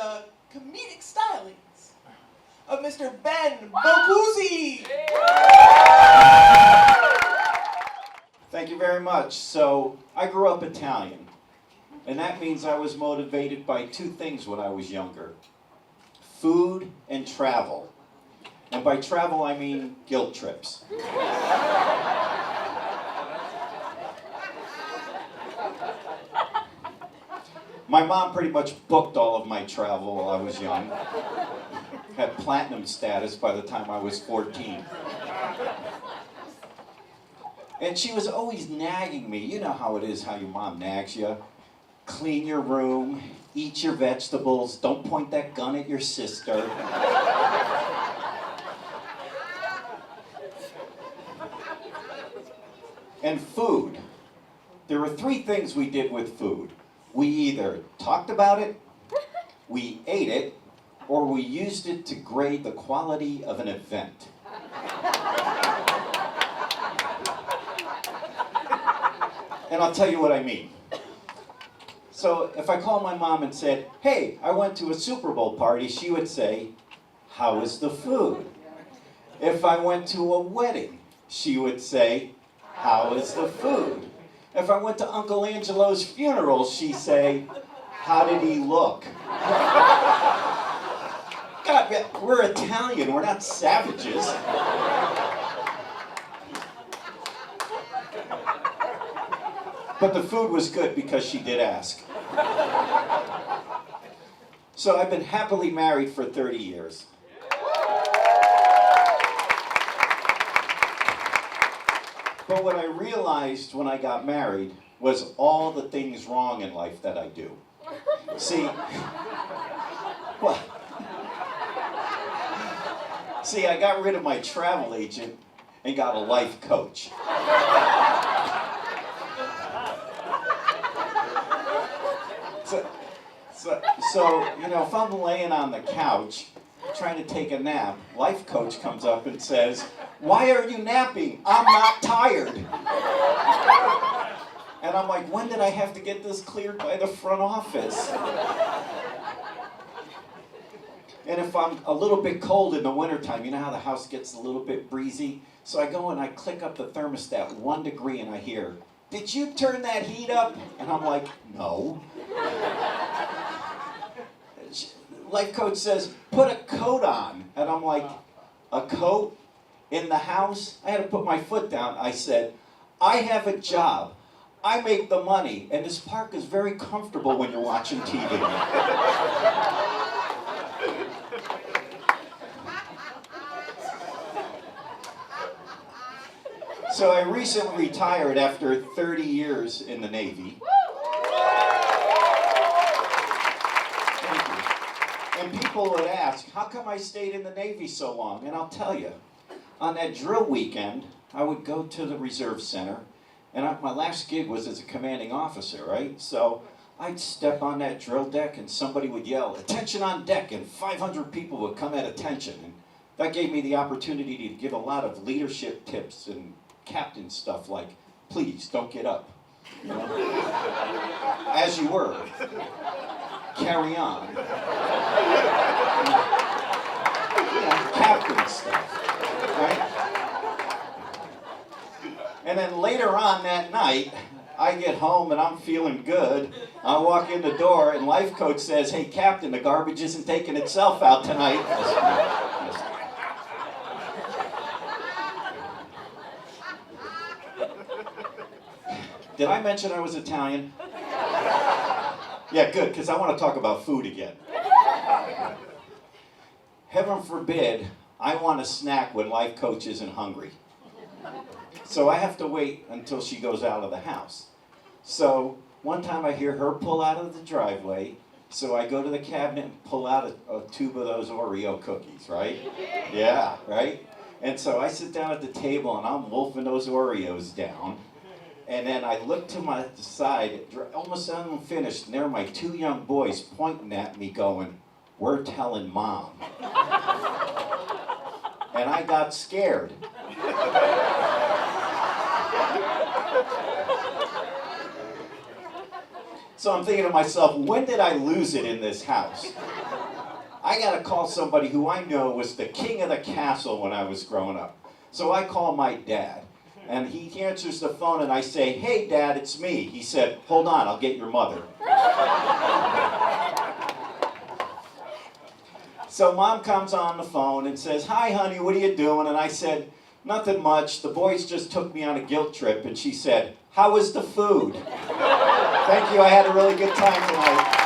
the comedic stylings of Mr. Ben Boccuzzi. Thank you very much. So, I grew up Italian, and that means I was motivated by two things when I was younger: food and travel. And by travel, I mean guilt trips. My mom pretty much booked all of my travel while I was young. Had platinum status by the time I was 14. And she was always nagging me. You know how it is, how your mom nags you. Clean your room, eat your vegetables, don't point that gun at your sister. And food. There were three things we did with food. We either talked about it, we ate it, or we used it to grade the quality of an event. And I'll tell you what I mean. So if I called my mom and said, "Hey, I went to a Super Bowl party," she would say, "How was the food?" If I went to a wedding, she would say, "How is the food?" If I went to Uncle Angelo's funeral, she'd say, "How did he look?" God, we're Italian, we're not savages. But the food was good because she did ask. So I've been happily married for 30 years. But what I realized when I got married was all the things wrong in life that I do. See, well, I got rid of my travel agent and got a life coach. So, you know, if I'm laying on the couch trying to take a nap, life coach comes up and says, "Why are you napping? I'm not tired." And I'm like, when did I have to get this cleared by the front office? And if I'm a little bit cold in the wintertime, you know how the house gets a little bit breezy? So I go and I click up the thermostat 1 degree and I hear, "Did you turn that heat up?" And I'm like, "No." Life coach says, "Put a coat on." And I'm like, "A coat? In the house?" I had to put my foot down. I said, "I have a job. I make the money. And this park is very comfortable when you're watching TV." So I recently retired after 30 years in the Navy. And people would ask, how come I stayed in the Navy so long? And I'll tell you, on that drill weekend, I would go to the reserve center, and my last gig was as a commanding officer, right? So I'd step on that drill deck, and somebody would yell, "Attention on deck," and 500 people would come at attention. And that gave me the opportunity to give a lot of leadership tips and captain stuff like, "Please, don't get up." You know? As you were. Carry on. You know, captain stuff, right? And then later on that night, I get home and I'm feeling good. I walk in the door and life coach says, "Hey, Captain, the garbage isn't taking itself out tonight." Did I mention I was Italian? Yeah, good, because I want to talk about food again. Heaven forbid, I want a snack when life coach isn't hungry. So I have to wait until she goes out of the house. So one time I hear her pull out of the driveway, so I go to the cabinet and pull out a tube of those Oreo cookies, right? Yeah, right? And so I sit down at the table and I'm wolfing those Oreos down. And then I look to my side, almost unfinished, and there are my two young boys pointing at me going, "We're telling Mom." And I got scared. So I'm thinking to myself, when did I lose it in this house? I gotta call somebody who I know was the king of the castle when I was growing up. So I call my dad, and he answers the phone, and I say, "Hey, Dad, it's me." He said, "Hold on, I'll get your mother." So Mom comes on the phone and says, "Hi, honey, what are you doing?" And I said, "Nothing much. The boys just took me on a guilt trip." And she said, "How was the food?" Thank you, I had a really good time tonight.